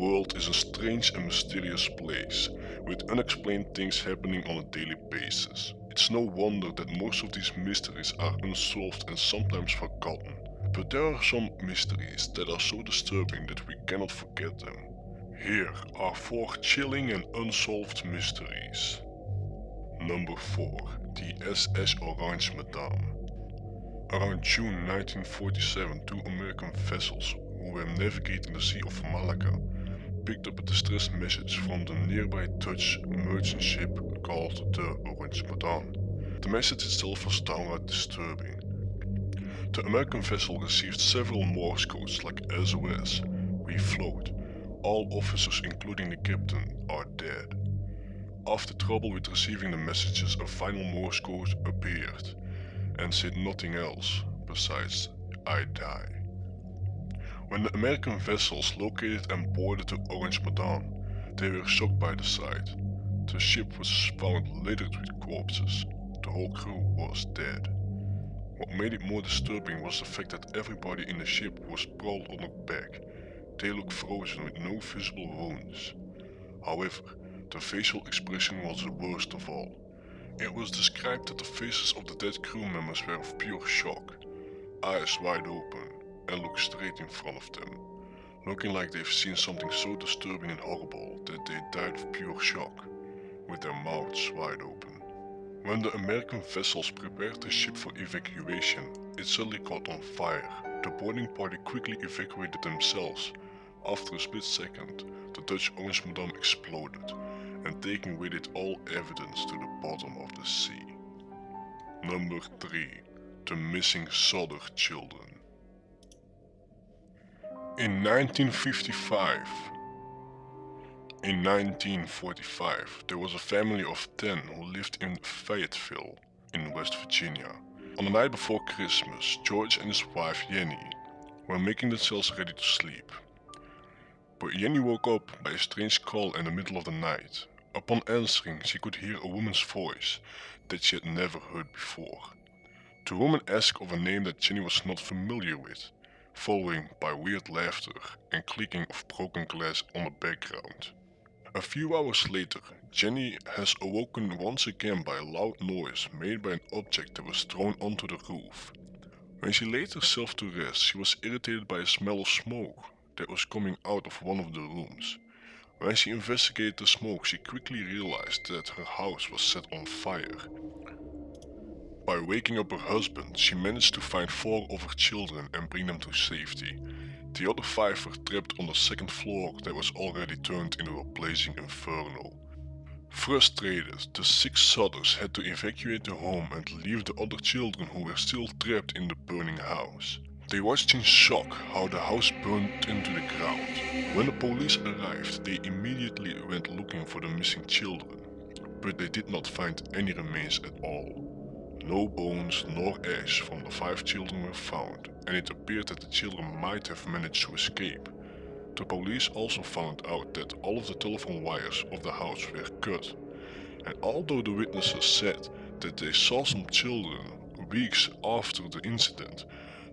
world is a strange and mysterious place, with unexplained things happening on a daily basis. It's no wonder that most of these mysteries are unsolved and sometimes forgotten. But there are some mysteries that are so disturbing that we cannot forget them. Here are 4 chilling and unsolved mysteries. Number 4. The SS Orange Madame. Around June 1947, 2 American vessels who were navigating the Sea of Malacca picked up a distress message from the nearby Dutch merchant ship called the Orange Madame. The message itself was downright disturbing. The American vessel received several Morse codes like SOS, "We float, all officers including the captain are dead." After trouble with receiving the messages, a final Morse code appeared and said nothing else besides "I die." When the American vessels located and boarded the Orange Madame, they were shocked by the sight. The ship was found littered with corpses. The whole crew was dead. What made it more disturbing was the fact that everybody in the ship was sprawled on their back. They looked frozen with no visible wounds. However, the facial expression was the worst of all. It was described that the faces of the dead crew members were of pure shock, eyes wide open, and looked straight in front of them, looking like they've seen something so disturbing and horrible that they died of pure shock, with their mouths wide open. When the American vessels prepared the ship for evacuation, it suddenly caught on fire. The boarding party quickly evacuated themselves. After a split second, the Dutch Orange Madame exploded, and taking with it all evidence to the bottom of the sea. Number 3. The missing Sodder children. In 1945, there was a family of 10 who lived in Fayetteville, in West Virginia. On the night before Christmas, George and his wife Jenny were making themselves ready to sleep. But Jenny woke up by a strange call in the middle of the night. Upon answering, she could hear a woman's voice that she had never heard before. The woman asked of a name that Jenny was not familiar with, following by weird laughter and clicking of broken glass on the background. A few hours later, Jenny has awoken once again by a loud noise made by an object that was thrown onto the roof. When she laid herself to rest, she was irritated by a smell of smoke that was coming out of one of the rooms. When she investigated the smoke, she quickly realized that her house was set on fire. By waking up her husband, she managed to find 4 of her children and bring them to safety. The other 5 were trapped on the 2nd floor that was already turned into a blazing inferno. Frustrated, the 6 Sodders had to evacuate the home and leave the other children who were still trapped in the burning house. They watched in shock how the house burned into the ground. When the police arrived, they immediately went looking for the missing children, but they did not find any remains at all. No bones nor ash from the 5 children were found, and it appeared that the children might have managed to escape. The police also found out that all of the telephone wires of the house were cut, and although the witnesses said that they saw some children weeks after the incident,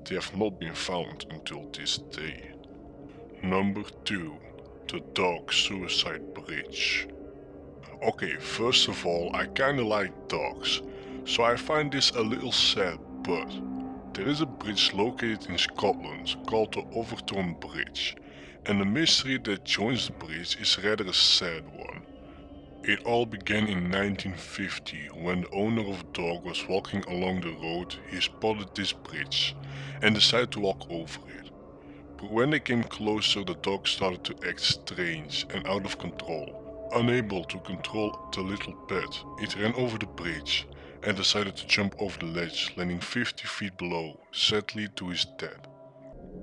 they have not been found until this day. Number 2. The dog suicide bridge. Okay, first of all, I kinda like dogs, so I find this a little sad, but there is a bridge located in Scotland called the Overthorn Bridge, and the mystery that joins the bridge is rather a sad one. It all began in 1950 when the owner of a dog was walking along the road. He spotted this bridge and decided to walk over it. But when they came closer, the dog started to act strange and out of control. Unable to control the little pet, it ran over the bridge and decided to jump over the ledge, landing 50 feet below, sadly to his death.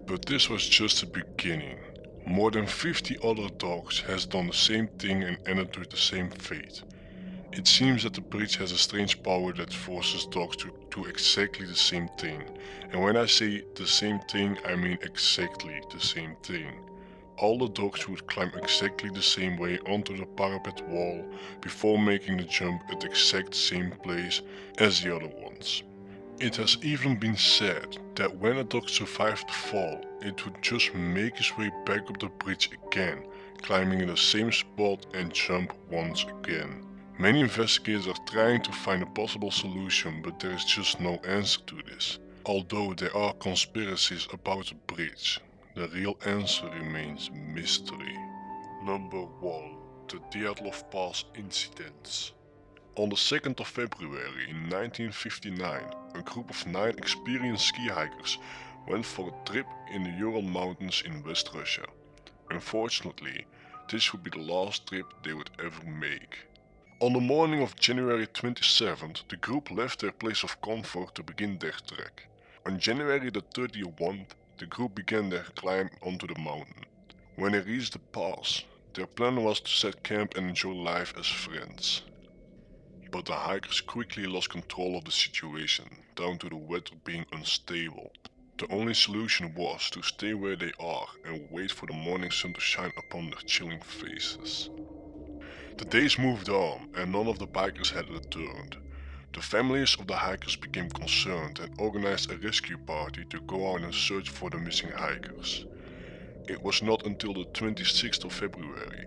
But this was just the beginning. More than 50 other dogs has done the same thing and ended with the same fate. It seems that the bridge has a strange power that forces dogs to do exactly the same thing. And when I say the same thing, I mean exactly the same thing. All the dogs would climb exactly the same way onto the parapet wall before making the jump at the exact same place as the other ones. It has even been said that when a dog survived the fall, it would just make its way back up the bridge again, climbing in the same spot and jump once again. Many investigators are trying to find a possible solution, but there is just no answer to this. Although there are conspiracies about the bridge, the real answer remains mystery. Number 1. The Dyatlov Pass Incidents. On the 2nd of February in 1959, a group of 9 experienced ski hikers went for a trip in the Ural Mountains in West Russia. Unfortunately, this would be the last trip they would ever make. On the morning of January 27th, the group left their place of comfort to begin their trek. On January the 31st, the group began their climb onto the mountain. When they reached the pass, their plan was to set camp and enjoy life as friends. But the hikers quickly lost control of the situation, down to the weather being unstable. The only solution was to stay where they are and wait for the morning sun to shine upon their chilling faces. The days moved on and none of the bikers had returned. The families of the hikers became concerned and organized a rescue party to go out and search for the missing hikers. It was not until the 26th of February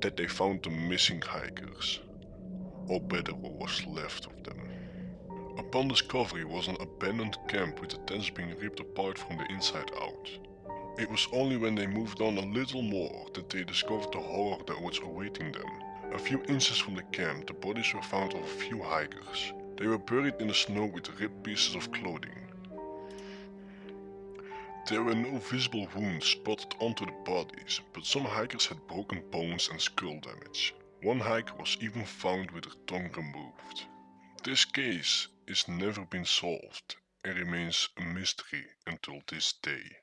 that they found the missing hikers. Or better, what was left of them. Upon discovery was an abandoned camp with the tents being ripped apart from the inside out. It was only when they moved on a little more that they discovered the horror that was awaiting them. A few inches from the camp, the bodies were found of a few hikers. They were buried in the snow with ripped pieces of clothing. There were no visible wounds spotted onto the bodies, but some hikers had broken bones and skull damage. One hiker was even found with her tongue removed. This case is never been solved and remains a mystery until this day.